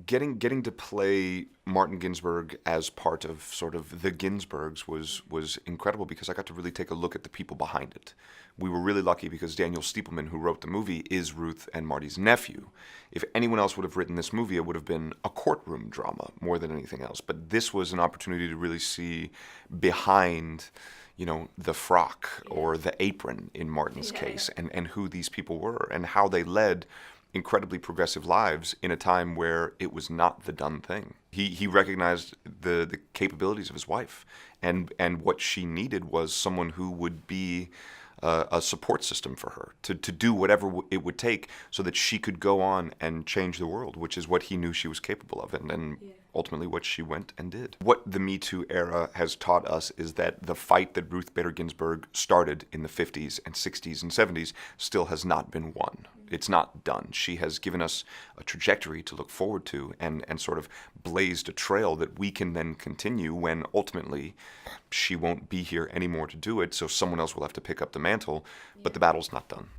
Getting to play Martin Ginsburg as part of sort of the Ginsburgs was incredible because I got to really take a look at the people behind it. We were really lucky because Daniel Stiepelman, who wrote the movie, is Ruth and Marty's nephew. If anyone else would have written this movie, it would have been a courtroom drama more than anything else. But this was an opportunity to really see behind, the frock or the apron in Martin's case, and who these people were and how they led incredibly progressive lives in a time where it was not the done thing. He recognized the capabilities of his wife, and what she needed was someone who would be a support system for her to do whatever it would take so that she could go on and change the world, which is what he knew she was capable of, and ultimately what she went and did. What the Me Too era has taught us is that the fight that Ruth Bader Ginsburg started in the 50s and 60s and 70s still has not been won. It's not done. She has given us a trajectory to look forward to and sort of blazed a trail that we can then continue when ultimately she won't be here anymore to do it, so someone else will have to pick up the mantle, but the battle's not done.